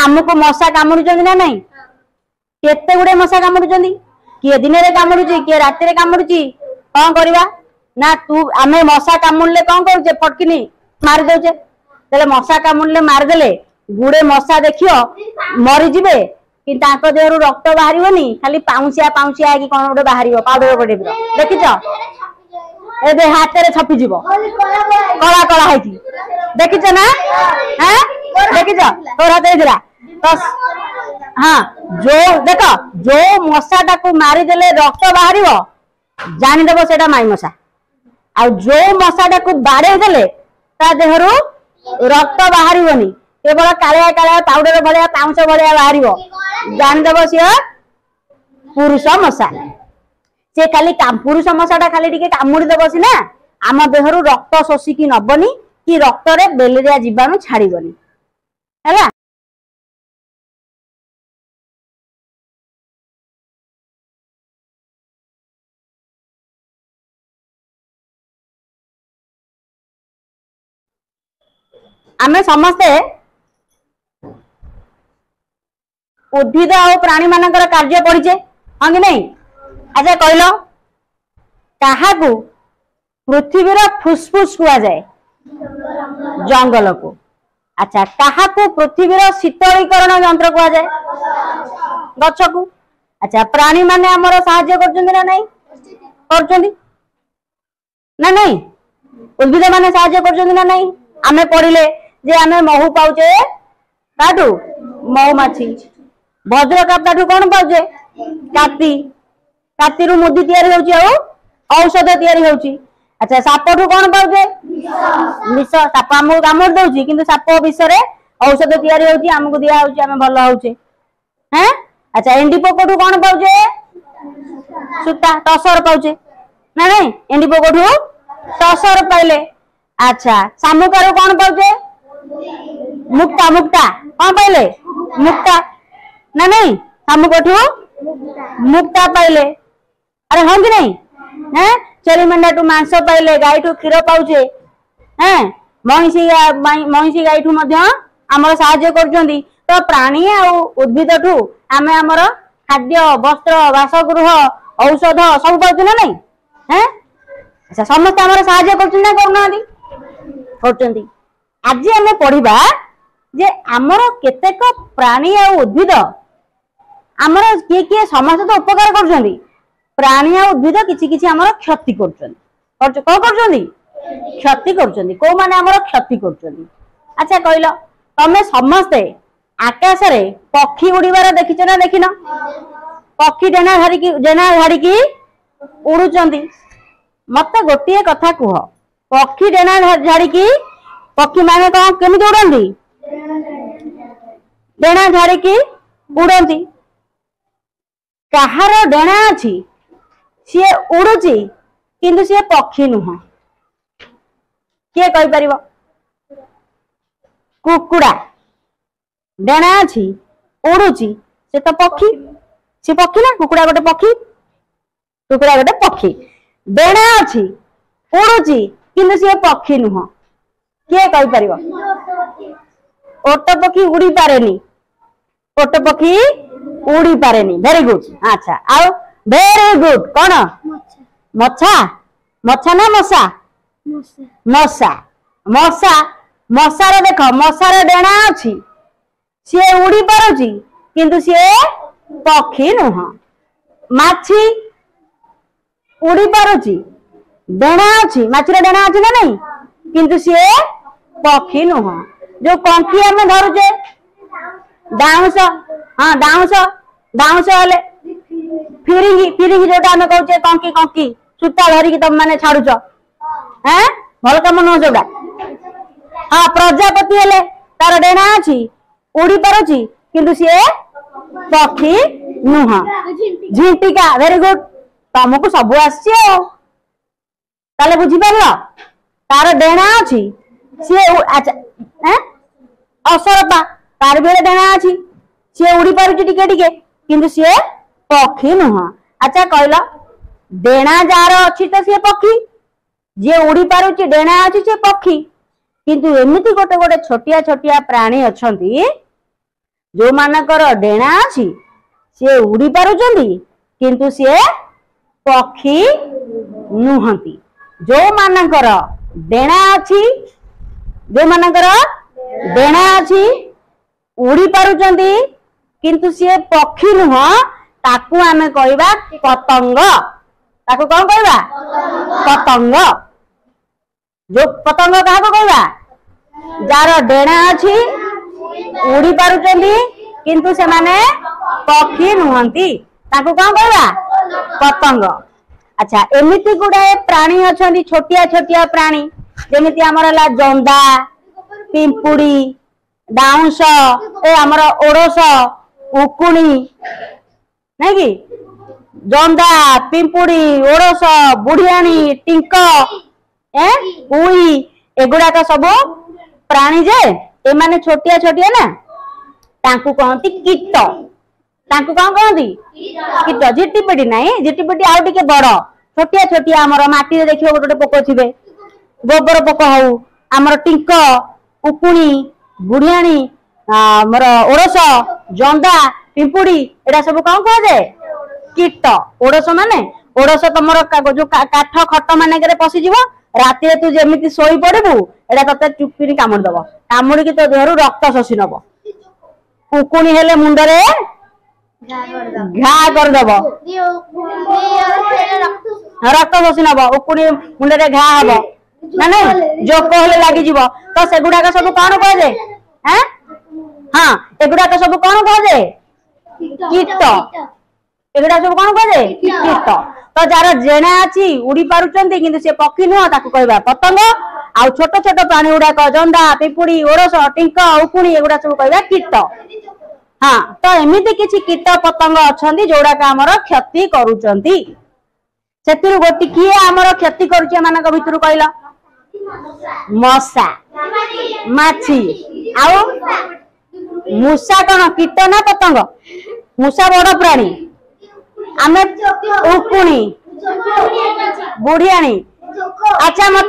आमको मशा कामुड़ुचंदी ना नहीं केते गुडे मशा कामुड़ुचंदी किए दिन रे कामुड़ुची किए राति रे कामुड़ुची कौन करवा ना तू आमे मशा कामुड़ले कौन करूचे फटकिनी मार दउचे तेले मशा कामुड़ले मार देले गुडे मशा देखियो मरी जिवे कि ताको देहरु रक्त बाहरिवनी खाली पाउसिया पाउसिया कि कोन गोटे बाहरियो पाउडर गोटे देखिछ एबे हाथ रे छपी जीवो कला कला है देखिछ ना हैं देखिछ तोरा देइरा तो हाँ जो देखो जो मशा टाकू मारी देले रक्त बाहरिवो जानि देबो सेटा माई मशा आ जो मशा टाकू बाड़े देले ता देहरु रक्त बाहरिवनी केवल कालिया कालिया पाउडर भलिया पाउंस भलिया बाहरिवो जानि देबो से पुरुष मशा से खाली पुरुष मशाटा खाली टिके कामुड़ी देबो सिना आम देहरु रक्त शोषिकी नबनी कि रक्त रे बेलेरिया जीवाणु छाड़ीबनी हैला आमे समस्ते उद्भिद और प्राणी मानकर कार्य पढ़िचे हाँ कि नहीं अच्छा कहलो काहाकू पृथ्वीर फुसफुस कुआ जाए जंगल को अच्छा काहाकू पृथ्वीर शीतलीकरण यंत्र कुआ जाए गछ को अच्छा प्राणी माने हमर सहाय्य करछन ना नहीं करछन ना नहीं उद्भिद माने सहाय्य करछन ना नहीं आमे पढ़िले जे आमे महू पाउचे काटू महुमाछी वज्रकाप्ताठू कौन पाउचे काती काती रु मुदी तैयारी होउची आ औषध तैयारी होउची अच्छा सापठू कौन पाउचे विष साप हमको कामुड़ दउची किंतु साप विष रे औषध तैयारी होउची हमको दिया होउची हमें भल होउचे हैं अच्छा एंडी पोकोठू कौन पाउचे सुता टसर पाउचे ना नहीं एंडी पोकोठू टसर पाइले अच्छा सामुकारू कौन पाउचे मुक्ता मुक्ता कौन पाइले मुक्ता ना नहीं सामुकाठू मुक्ता पाइले अरे हाँ कि नहीं हैं चेरी मेंढा टू मांस पाइले गाय टू क्षीर पाउचे हैं महिषी गाय टू मध्य आमर सहाय्य करछंदी तो प्राणी आ उद्भिद टू आमे आमर खाद्य वस्त्र वासगृह औषध सब पाउचे ना नहीं हैं अच्छा समस्त आमर सहाय्य करछन ना करनादी करछंदी आज आमे पढ़िबा जे आमर केतेक प्राणी आ उद्भिद आमर किए किए समस्त तो उपकार करछंदी प्राणी आ उद्भिद किछि किछि आमर क्षति करछंदी कौन करछंदी क्षति करछंदी को माने आमर क्षति करछंदी अच्छा कहलो तमे समस्ते आकाश रे पक्षी उड़ीबार देखिछ ना देखिनो पक्षी डेना झाड़ी की उड़ुचंदी मते गोटिए कथा कुह पक्षी डेना झाड़ी की पक्षी माने कौन केमिति उड़ंदी डेना झाड़ी की उड़ंदी कहार डेना अच्छी सी उड़ुची किंतु सी पक्षी नुह किए कहि परिबो कुकुड़ा डेना अच्छी उड़ुची से तो पक्षी सी पक्षी ना कुकुड़ा गोटे पक्षी डेना अच्छी उड़ुची किंतु सी पक्षी नुह किए कहि परिबो ओट पक्षी उड़ी पारेनी ओट पक्षी उड़ी पारेनी वेरी गुड अच्छा आउ वेरी गुड कौन मच्छा मच्छा ना मशा मशा मशा मशार देख मशार डेना अच्छी सी उड़ी पारुची किंतु सी पक्षी नुह माछी उड़ी पारुची डेना अच्छी माछीर डेना अच्छी ना नहीं किंतु सी पक्षी नुह जो कंकी आम धरुचे डाउंस हाँ डाउंस हेले फिरिंगी फिरिंगी जोटा आम कहचे कंकी कंकी सूता धरिकी तुम मैंने छाड़ुच हैं भल कम नुह जोटा हाँ प्रजापति हेले तार डेना अच्छी उड़ी पारुची किंतु सी पक्षी नुह झिंटिका वेरी गुड तुमको सब आसे बुझी पार तार डेना अच्छी सी अच्छा असरपा तार भी डेना अच्छी सी उड़ी पारुची टिके टिके किंतु सी पक्षी नुह अच्छा कहल डेना जार अच्छी तो सी पक्षी जी उड़ी पारुची डेना अच्छी सी पक्षी किंतु एमती गोटे गोटे छोटिया छोटिया प्राणी अच्छा जो मानकर डेणा अछि से उड़ी पारुचंदी किंतु से पक्षी नुहंती। जो मानकर डेणा अछि जो मानकर डेणा अछि उड़ी पारुचंदी किंतु से पक्षी नुह ताकू आमे कहबा पतंग। ताकू कौन कहबा पतंग। जो पतंग काहको कहबा जार डेणा अछि उड़ी पारुचंदी किंतु से माने पक्षी नुहंती ताकू कौन कहबा पतंग। अच्छा एमिति गुडाए प्राणी अछंती छोटिया छोटिया प्राणी जेमिति हमर ला जंदा पिंपुड़ी डाउंस ए हमर ओडोस उकुणी नहीं कि जंदा पिंपुड़ी ओडोस बुढ़ियाणी टिंक उई एगुड़ा का सब प्राणी जे ए माने छोटिया छोटिया ना तांकू कहंती कीट। तांकू कौन कहंती कीट। झिटिपिटी नहीं झिटिपिटी आउ टिके बड़ छोटिया छोटिया हमर माटी रे देखियो गोटे पोको थिबे गोबर पोको हउ हमर टिंक उकुणी बुढ़ियाणी हमर ओडोस जंदा पिंपुड़ी एडा सब कौन कह जाए कीट। ओडोस माने ओडोस तमर जो काठ खट माने करे पसी जीवो राती रे तू जेमिति सोई पड़बू एडा तते चुप्पी कामड़ दबो कामड़ी की तो देहरु रक्त शोषी नबो। उकुणी हेले मुंडरे घा कर दबो रक्त शोषी नबो उकुणी मुंडरे घा हबो ना नहीं जोक हेले लागि जीवो तो सेगुडा का सब कोन कह जाए हैं हां एगुडा का सब कोन कह जाए कीट। एगुडा सब कोन कह जाए कीट। तो जार जेणा अछि उड़ी पारुचंती किंतु से पक्षी नुह ताकू कहबा पतंग। आ छोट छोट प्राणी गुडा क जंदा पिपुड़ी ओडोस टिंक उकुणी एगुडा सब कहबा कीट। हां तो एमिति किछि कीट पतंग अछंती जोडा का हमर क्षति करूचंती सेतिरु गोटी किए हमर क्षति करूचे मानक भितरु कहला मशा माछी आउ मूषा कौन कीट ना पतंग। मूषा बड़ प्राणी आमे उकुणी बुढ़ियाणी। अच्छा मत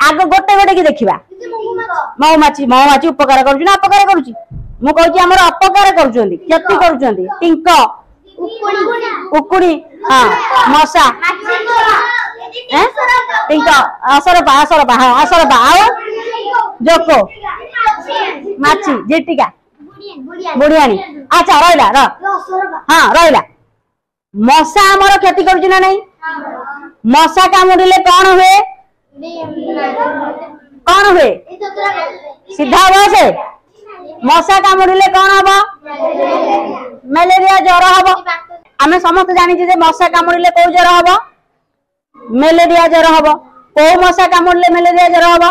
आग गोटे गोटे की देखिबा मौमाछी उपकार करूची ना अपकार करूची मु कहूची हमर अपकार करूचंदी क्षति करूचंदी टिंक उकुणी हां मशा टिंक असरपा आउ जोको माछी झिटिका बुढ़ियाणी। अच्छा रहिला हां रहिला मशा हमर क्षति करूची ना नहीं मशा कामुडिले कौन हुए सीधा बसे मशा कामुडिले कौन हबो मलेरिया ज्वर हबो। आमे समस्त जानि जे मशा कामुडिले को ज्वर हबो मलेरिया ज्वर हबो। को मशा कामुडिले मलेरिया ज्वर हबो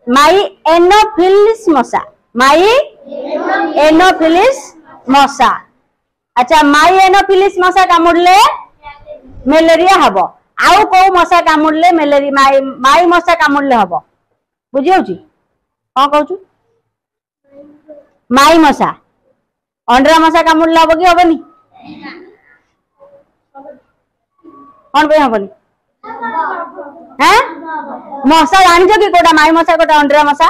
माई एनोफिलिस मशा माई एनोफिलिस मशा। अच्छा माई एनोफिलिस मशा कामुडिले मलेरिया हबो आउ को मशा कामुडिले मलेरिया माई मशा कामुडिले हबो बुझी होची कौन कहू माई मशा अंडरा मशा कामुडिले हबो कि हबनी कौन पे हबनी हैं मशा जानिछ कि कोटा माई मशा कोटा अंडरा मशा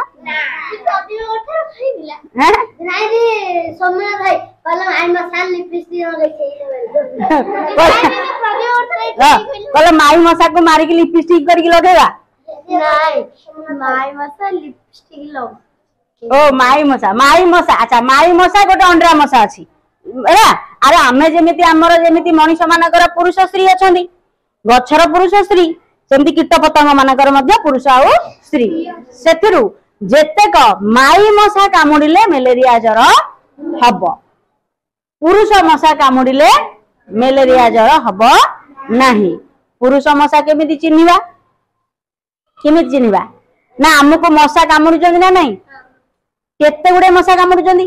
हैं नहीं रे सोमना भाई कलम आई मशा लिपस्टिक कल माई मशा को मारी के लिपस्टिक करके लगेगा नहीं माई मशा लिपस्टिक लग ओ माई मशा अच्छा माई मशा गोटे अंडरा मशा अछि एरा अरे आमे जेमिति हमर जेमिति मनुष्य मानकर पुरुष स्त्री अछंती गछर पुरुष स्त्री सेमति कीट पतंग मानकर मध्य पुरुष आ स्त्री सेथिरु जेतेक माई मशा कामुडिले मलेरिया ज्वर हबो पुरुष मशा कामुडिले मलेरिया ज्वर हबो नाही। पुरुष मशा केमिति चिन्हिबा ना हमको मशा कामुडुचंदी ना नहीं केते गुडे मशा कामुडुचंदी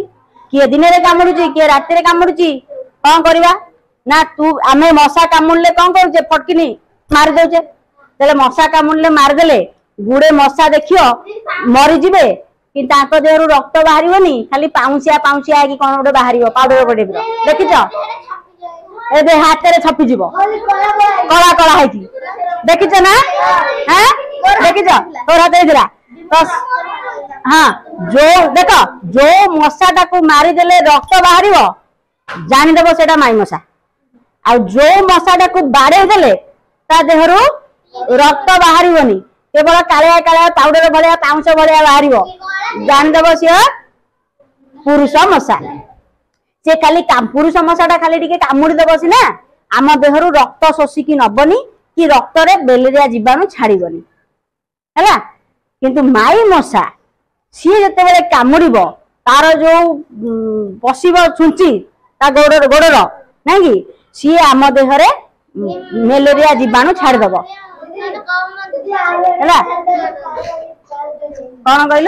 किए दिन रे कामुडुची किए राति रे कामुडुची कौन करबा ना तू आमे मशा कामुडले कौन करूचे फटकिनी मार देउचे तेले मशा कामुडले मार देले गुडे मशा देखियो मरि जिबे कि ताको देहरु रक्त बाहरिबोनी खाली पाउसिया कि कोन गोटे बाहरिबो पाउडर गोटे देखिछ एबे हाथ रे छपी जिवो कला कला हैथि देखिछ ना हैं देखिछ तोरा देइदिरा हाँ जो देख जो मशाटा को मारिदेले रक्त बाहर जानीदेव सेटा माई मशा आ जो मशाटा को बाड़े देले ता देहरु रक्त बाहर केवल कालिया कालिया पाउडर भाया पाउंस भाया बाहर जानीदेव सी पुरुष मशा से खाली पुरुष मशाटा खाली टिके कामुड़ी देव सीना आम देहरु रक्त शोषिकी नबनी कि रक्त रे बेलेरिया जीवाणु छाड़बनी है किंतु माई मशा सी जिते बेले कामुड़ब तार जो पशिब छुंची ता गोड़र ना कि सी आम देहरे मेलेरिया जीवाणु छाड़देव कौन कहल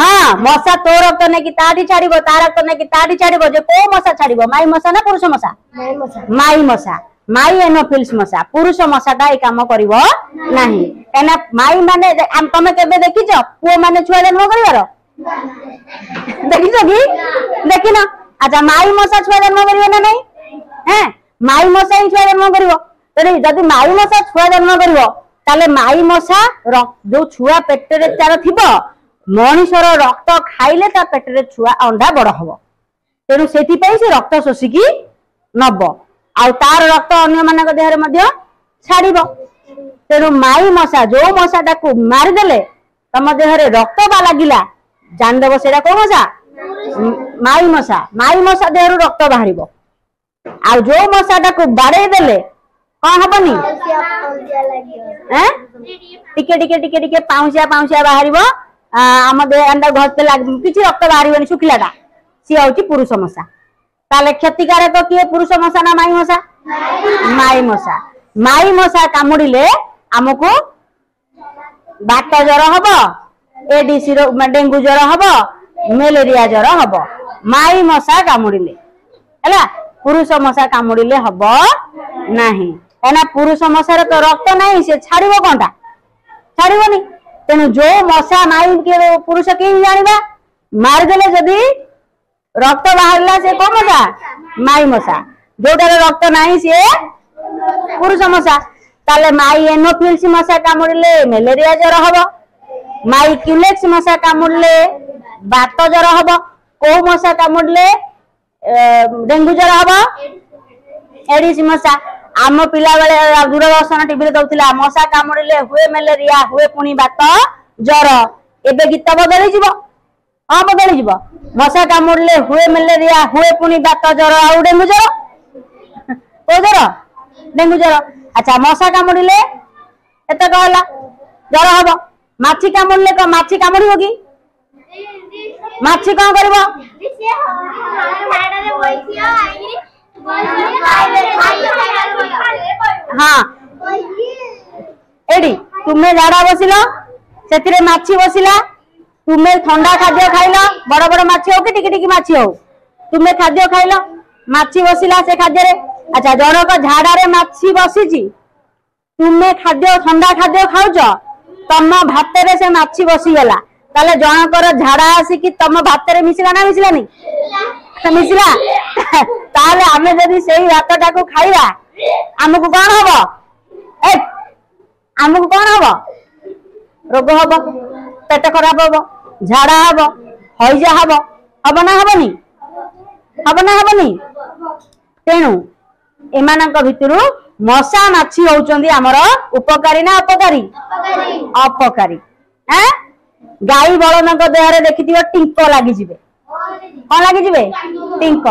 हाँ मशा तो रक्त नहीं ताटी छाड़ ता रक्त नहीं ताटी छाड़ जो को मशा छाड़ माई मशा ना पुरुष मशा माई मशा माई एनोफिल्स मशा पुरुष मशाटा ये कम कर माई माने तमें केबे देखिच पुओ माने छुआ जन्म कर देखिच कि देखिन अच्छा माई मशा छुआ जन्म कर ना नहीं हैं माई मशा ही छुआ जन्म कर जदि माई मशा छुआ जन्म कर माई मशा जो छुआ पेटरे तार थिबो मनीषर रक्त खाइले ता पेटरे छुआ अंडा बड़ हम तेणु से रक्त शोषिकी नब आउ तार रक्त अन्य मान देह छाड़ तेणु माई मशा जो मशाटा को मारिदेले तम देहरे रक्त बा लगिला जानदेव से कौ मशा माई मशा देह रक्त बाहर आउ जो मशाटा को बाड़े देले कौन हबनी टिके टिके टिके टिके पाउंसिया पाउंसिया बाहर आम देह घरते किसी रक्त बाहर शुखिलाटा सी हूँ पुरुष मशा ताले क्षतिकारक किए पुरुष मशा ना माई मशा माई मशा कामुड़िले आमको बात ज्वर हम एडीसी डेंगू ज्वर हम मेलेरिया ज्वर हम माई मशा कामुड़िले है पुरुष मशा कामुड़िले हम नहीं है पुरुष मशार तो रक्त नहीं से छाड़ कौनटा छाड़बनी तेणु जो मशा माई के पुरुष के जाना मारिदेले जदि रक्त बाहर से कौन मशा माई मशा जोटार रक्त नहीं सी पुरुष मशा ताले माई एनोफिल्स मशा कामुड़िले मेलेरिया ज्वर हम माई क्यूलेक्स मशा कामुड़िले बात ज्वर हम को मशा कामुड़िले डेंगू ज्वर हम एडिस मशा आम पिला बेले दूरदर्शन टीवी दौला मशा कामुड़िले हुए मेलेरिया हुए पुणी बात ज्वर एबे गीत बदली जीव हाँ बदली जीव मशा कामुड़िले हुए मेलेरिया हुए पुणी बात ज्वर आउ डेंगू ज्वर को ज्वर डेंगू ज्वर अच्छा मशा कामुड़िले एत कहला ज्वर हम माछी कामुड़िले कौन माछी कामुड़ कि माछी कौन कर हाँ एडी तुम्हें झाड़ा बसिल से माछी बसिला तुम्हें ठंडा खाद्य खाइल बड़ बड़ माछी हो कि टिकी टिकी माछी हो तुम्हें खाद्य खाइल माछी बसिला से खाद्य अच्छा जनक झाड़ारे माछी बसी तुम्हें खाद्य ठंडा खाद्य खाऊच तम भात से माछी बसीगला ताले जनकर झाड़ा आसिक तम भात मिसिला ना मिसिलानी मिसिला ताले आमे जदि सेही भातटा को खाइबा हमको कौन हम हमको कौन हम रोग हम पेट खराब हम झाड़ा हम हईजा हम ना हबनी तेणु एमानक भितरु मशा माछी होउचंदी हमर उपकारी ना अपकारी अपकारी हैं गाई बलनक देहरे देखिथिबो टिंक लागि जिवे कौन लागि जिवे टिंक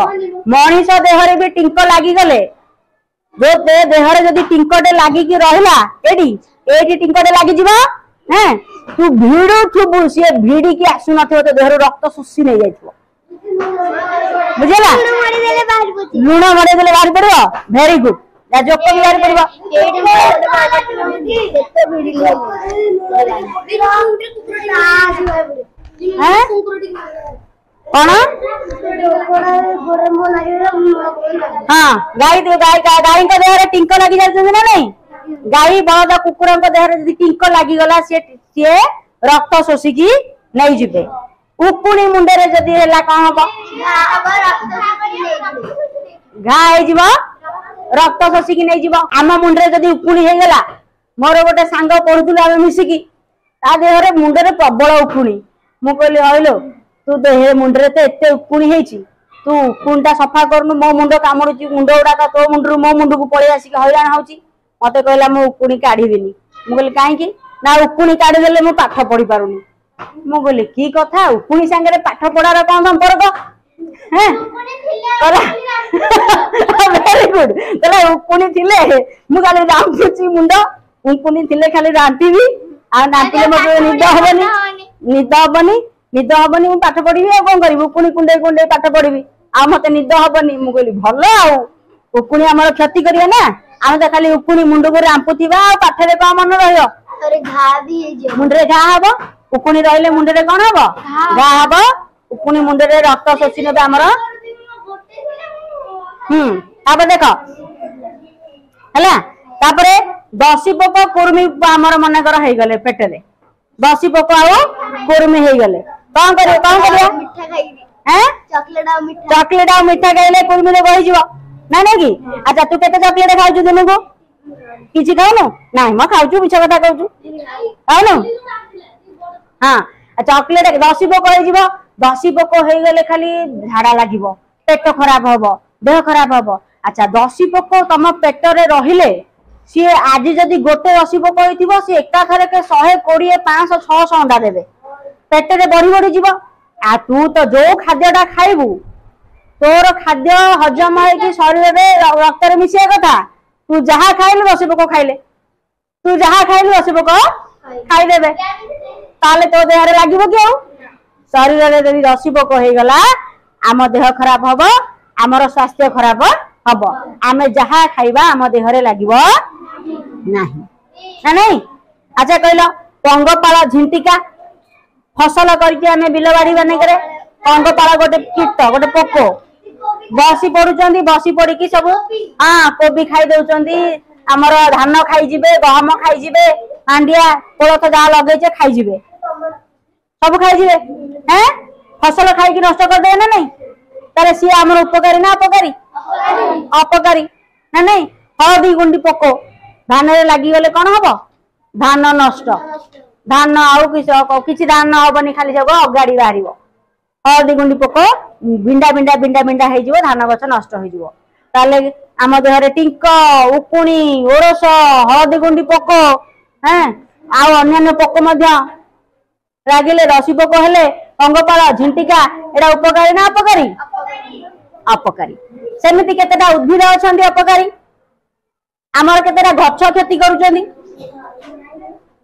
मनीष देहरे भी टिंक लागि गले जो देहरे जदि टिंकटे लागि कि रहिला एडी एडी टिंकटे लागि जिवो हैं तू भिडू थुबु से भिडी की आसु नथिबो तो देहरे रक्त सुसी नै जाइथिबो बुझला लूण मरे देले बाहर पड़ो वेरी गुड या जोक भी बाहर पड़ो हैं कौन हाँ गाई गाई का देहरे टिंक लगी जाते ना नहीं गाई बलद कुकुर देहरे टिंक लगी गला सी रक्त शोषिकी नहीं जिबे उपुणी मुंडे जदि है कौन हम घा हो रक्त शोषिकी नहीं जीव आम मुंडे जदि उपुणी हो गला मोर गोटे सांग पढ़ुलु आम मिसिकी ता देहरे मुंडरे प्रबल उकुणी मु कहली हइलो तू देह मुंडरे तो एते उकुणी हेची तू उकुणीटा सफा करनु मो मुंड कामुडुची मुंड उडाका तो मुंडरू मो मुंड को पळी आसी हैरान होची मते कहला मु उकुणी काढिबिनी मु कहली काहे की ना उकुणी काढी देले मु पाठ पढ़ी पारुनी मु कहली की कथा उकुणी संगे पाठ पढ़ार कोन संपर्क हैं वेरी गुड तले उकुणी थिले मु खाली रांधुची मुंड उकुणी थिले खाली रांधिबी आ नातिले मते निद हबनी मु पाठ पढ़िबी आ कोन करिबु उकुणी कुंडे कुंडे पाठ पढ़िबी आ मते निद हबनी मु कहली भलो आ उकुणी हमर क्षति करिया ना आमे त खाली उकुणी मुंड को रांपुथिबा आ पाठरे का मन रहयो अरे घा भी हे जे मुंडरे घा हबो उकुणी रहले मुंडरे कोन हबो घा हबो उकुणी मुंडरे रक्त शोषी नेबे हमर अब देखो हला तापरे दसी पोक कुर्मी हमर मन कर हे गले पेटरे दसी पोक आ कुर्मी हे गले कोन करियो मिठा खाइबी हैं चॉकलेट आ मिठा खाइले कुर्मी रे बहि जीवो ना ना की अच्छा तू केते चॉकलेट खाउछु दिन को किछि खाउनु नाही म खाउछु बिछ कथा कहउछु खाउनु हां चॉकलेट दसी पोक हे जीवो दसी पोक हे गले खाली झाड़ा लागिवो पेट खराब हबो देह खराब हबो अच्छा दसी पोक तम पेट रे रहिले सी आज जदि गोटे दसी पोक होइथिबो सी एका थरे के 120 500 600 अंडा देबे पेट रे बढ़ी बढ़ी जीवो आ तू तो जो खाद्यटा खाइबू तोर खाद्य हजम है कि शरीर रे रक्त रे मिसिया कथा तू जहा खाइलु दसी पोक खाइले तू जहा खाइलु दसी पोक खाइ देबे ताले तो देह रे लागिवो कि शरीर रे जदि दसी पोक हे गला आम देह खराब हबो आमर स्वास्थ्य खराब हबो आमे जहा खाइबा आम देह रे लागिवो नाही ना नहीं अच्छा कहलो पंगपाल झिंटिका फसल करके आमे बिलबाड़ी बने करे पंगपाल गोटे कीट गोटे पोको बसी पड़ुचंदी बसी पड़ी की सब हां कोबी खाई दउचंदी हमर धान खाई जिबे गहम खाई जिबे आंडिया कोलथ जा लगे जे खाई जिबे सब खाई जिबे हैं फसल खाई की नष्ट कर दे ना नहीं तारे सी हमर उपकारी ना अपकारी अपकारी ना नहीं हळदी गुंडी पोको धान रे लागी गले कोन हबो धान नष्ट धान आउ किछि धान हबनी खाली जब अगाड़ी बाहरिबो हळदी गुंडी पोको बिंडा बिंडा बिंडा बिंडा हे जिवो धान गछ नष्ट हो जिवो ताले आम देह रे टिंक उकुणी ओरस हळदी गुंडी पोको हैं आउ अन्य पोको मध्य रागिले रसी पोक हेले पंगपाल झिंटिका एडा उपकारी ना अपकारी अपकारी सेमिति केतेटा उद्भिद अछंती अपकारी आमर केतेटा गछ क्षति करूचंदी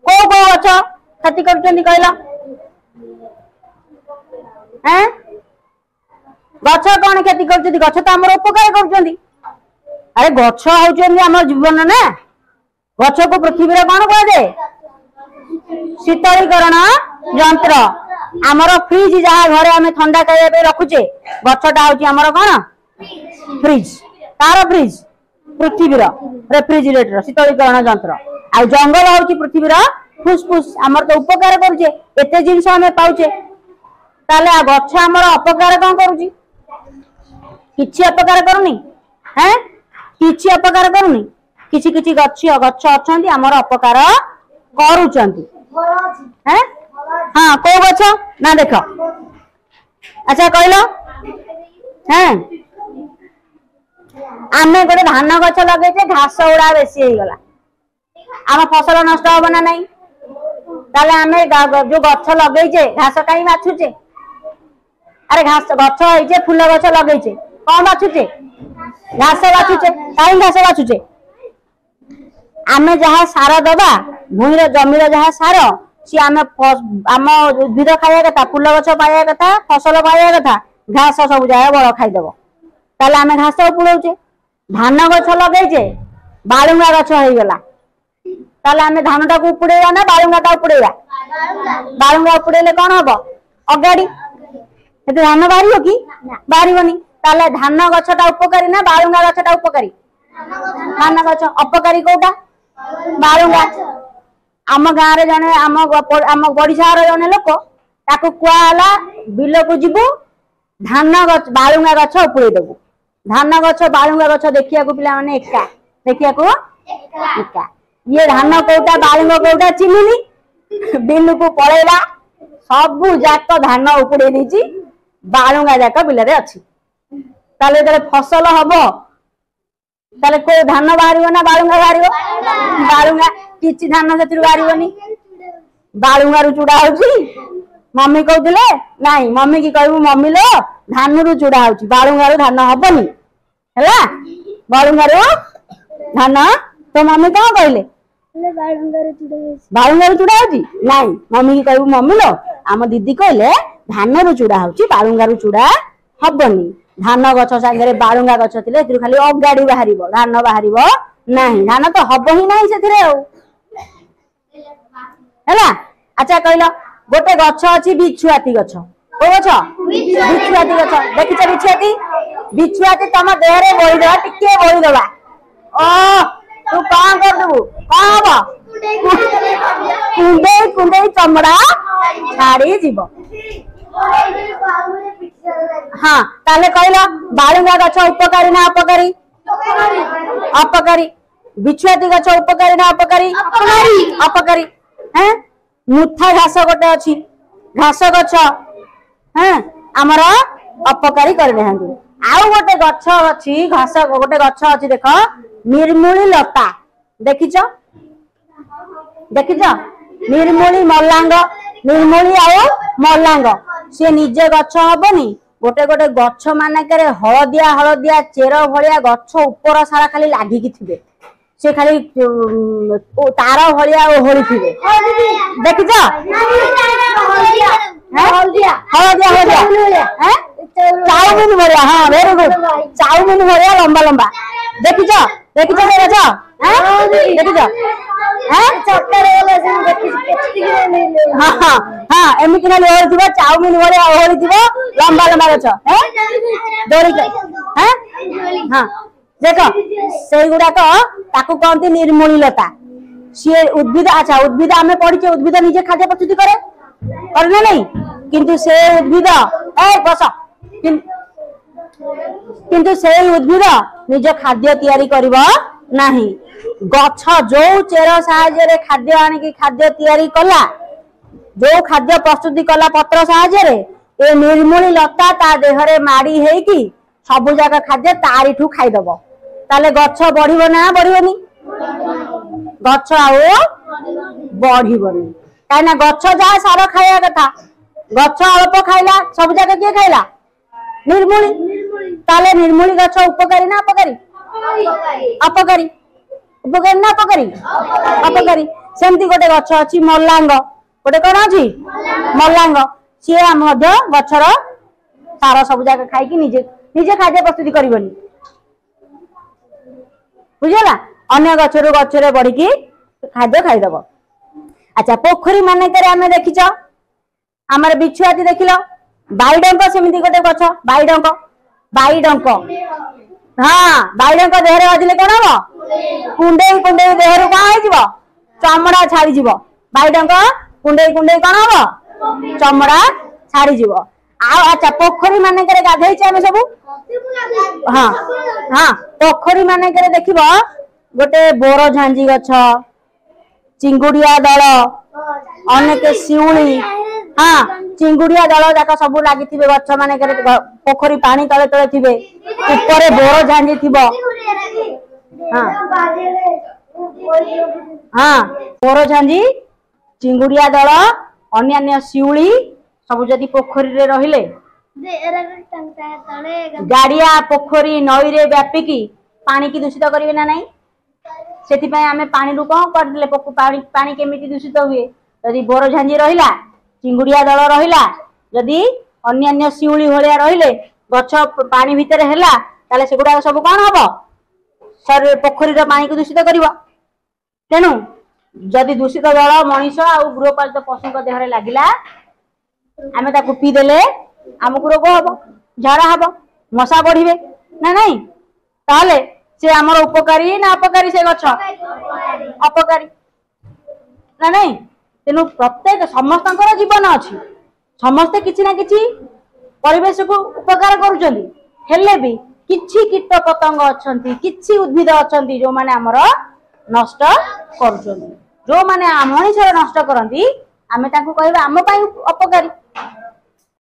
को गछ क्षति करूचंदी कहला हैं गछ कोन क्षति करूचंदी गछ त हमर उपकार करूचंदी अरे गछ होचंदी हमर जीवन ना गछ को पृथ्वी रे कोन कह दे शीतलीकरण यंत्र आमर फ्रिज जहाँ घरे आम ठंडा खाइबा रखुचे गछटा होची आमर कोन फ्रिज तार फ्रिज पृथ्वी रेफ्रिजरेटर शीतलीकरण यंत्र आ जंगल होची पृथ्वी फुसफुस आमर तो उपकार करूचे एते जिंस आमे पाउचे ताले आ गछ आमर अपकार कोन करूची किछि अपकार करूनी हैं किछि अपकार करूनी किछि किछि गछ अछंती आमर अपकार करूचंती हैं हाँ को गछ ना देख अच्छा कहलो हैं आमे गोटे धान गछ लगे घास उड़ा बेसी हो गला आम फसल नष्ट हम ना नहीं ताले आमे जो गछ लगे घास कहीं बाछुचे अरे घास गछ होइचे फूल गछ लगे कौन बाछुचे घास बाछुचे कहीं घास बाछुचे आमे जहाँ सार दबा भूमि जमीर जहाँ सार सी आम उद्भिद खाया कथा फूल गछ पाया कथा फसल पाया कथा घास सब जगह बड़ खाईदेव ताले आमे घास उपड़ौचे धान गछ लगे बालुंगा गछ हो गला ताले आमे धान टाक उपड़ेवा ना बालुंगा टा उपड़ेवा बालुंगा उपड़ेले कौन हम अगाड़ी धान बाहर कि बाहरनी ताले धान गछटा उपकारी ना बालुंगा गछटा उपकारी धान गछ अपकारी कोटा बालुंगा आम गाँव रे जने आम ओडिशा रे जने लोक ताको कुआला बिल को जीवु धान गछ बालुंगा गछ उपड़े देबु धान गछ बालुंगा गछ देखिया को पिला माने एका देखिया को एका ये धान कोटा बालुंग कोटा चिन्हनी बिल को पड़ेगा सबू जाक धान उपुड़े देछि बालुंगा जाक बिल रे अछि ताले जरे फसल हबो ताले को धान बाहरिबो ना बालुंगा बाहरिबो बालुंगा किछि धान सेतिर बाहरिबोनी बालुंगा रु चुड़ा होछि मम्मी कहउथिले नाही मम्मी की कहबो मम्मी लो धान रु चुड़ा होछि बालुंगा रु धान हबोनी हैला बालुंगा रु धान तो मम्मी का कहले बालुंगा रु चुड़ा होछि नाही मम्मी की कहबो मम्मी लो आम दीदी कहले धान रु चुड़ा होछि बालुंगा रु चुड़ा हबोनी धान गछ सागरे बालुंगा गछ थिले एतिर खाली अगाड़ी बाहरिबो धान बाहरिबो नाही धान तो हबो ही नाही सेथिरे हैला अच्छा कहलो गोटे गछ अछि बिछुआती गछ ओ गछ बिछुआती गछ देखिछ बिछुआती तम देह रे बोई दवा टिके बोई दवा ओ तू कां कर देबू का हबो कुंडे कुंडे चमड़ा छाड़ी जीवो हाँ ताले कहलो बालुंगा गछ उपकारी ना अपकारी अपकारी बिछुआती गछ उपकारी ना अपकारी अपकारी हैं मुथा घास गोटे अछि घास गछ हैं हमर अपकारी कर देहंदी आउ गोटे गछ अछि घास गोटे गछ अछि देखो निर्मूली लता देखिछो निर्मूली मल्लांग निर्मूली आउ मल्लांग से निजे गछ हबनी गोटे गोटे गछ मानकरे हलदिया चेर भलिया गछ ऊपर सारा खाली लागी कि थिबे से खाली तार भलिया ओहरी थिबे देखिछ हलदिया हैं चाउमिन भलिया हां वेरी गुड चाउमिन भलिया लंबा लंबा देखिछ देखिछ हैं देखिछ हैं चक्कर वाला से देखिछ हां हां हां एमिति ना ओहरी थिबो चाउमिन भलिया ओहरी थिबो लंबा लंबा गछ हैं डोरी हैं हां देखो से गुडा को ताकू कहते निर्मूली लता सी उद्भिद अच्छा उद्भिद आमे पढ़िचे उद्भिद निजे खाद्य प्रस्तुति करे करना नहीं किंतु से उद्भिद ए बस किंतु से उद्भिद निज खाद्य तैयारी करिवो नाही गछ जो चेर सहाय्य रे खाद्य आनी की खाद्य तैयारी कला जो खाद्य प्रस्तुति कला पत्र सहाय्य रे ए निर्मूली लता ता देह रे माड़ी हेई की सबु जाका खाद्य तारिठू खाई दबो ताले गछ बढ़िबो ना बढ़िबोनी गछ आउ बढ़िबोनी काना गछ जा सार खाया कथा गछ अल्प खाइला सब जाका के खाइला निर्मूली ताले निर्मूली गछ उपकारी ना अपकारी अपकारी उपकारी ना अपकारी अपकारी सेमती गोटे गछ अछि मल्लांग गोटे कोन अछि मल्लांग से मध्य गछर सार सब जाका खाइ कि निजे निजे खाद्य प्रस्तुति करिवनी बुझला अन्य गछरु गछरे बढ़ी की खाद्य खाइ दबो अच्छा पोखरी माने करे हमें देखिछ हमर बिछुआती देखिलो बाईडंक सेमिति गोटे गछ बाईडंक बाईडंक हां बाईडंक देहरे आजिले कोन हो कुंडे कुंडे देहरु का आइ जीवो चमड़ा छाड़ी जीवो बाईडंक कुंडे कुंडे कोन हो चमड़ा छाड़ी जीवो आ अच्छा पोखरी माने करे गाधै छै हमें सब हां हां पोखरी माने करे देखिबो गोटे बोरो झांजी गछ चिंगुडिया दल अनेक शिउली हां चिंगुडिया दल जाक सब लागि थिबे गछ माने करे पोखरी पानी तळे तळे थिबे ऊपर बोरो झांजी थिबो हां हां बोरो झांजी चिंगुडिया दल अन्य शिउली सब जदी पोखरी रे रहिले गाड़िया पोखरी नई रे व्यापिकी पानी की दूषित करिवे ना नहीं सेति पय आमे पानी रु कोन कर दिले पानी पानी केमिति दूषित हुए यदि बोरो झांजी रहिला चिंगुडिया दल रहिला यदि अन्य शिउली भलिया रहिले गछ पानी भितर हैला ताले सेगुडा सब कोन हबो शरीर पोखरी रे पानी को दूषित करिवो तेनु यदि दूषित जल मनीष आ गृहपालित पशु को देह रे लागिला आमे ताकू पी देले हमकु रोग हबो झरा हबो मशा बढ़िबे ना नहीं ताले से हमर उपकारी ना अपकारी से गछ अपकारी ना नहीं तेनु प्रत्येक समस्तकर जीवन अछि समस्त किछि ना किछि परिवेश को उपकार करूचंदी हेले भी किछि कीट पतंग अछंती किछि उद्भिद अछंती जो माने हमर नष्ट करुछन जो माने मनुष्य नष्ट करती आमे ताकू कहबा आम पई अपकारी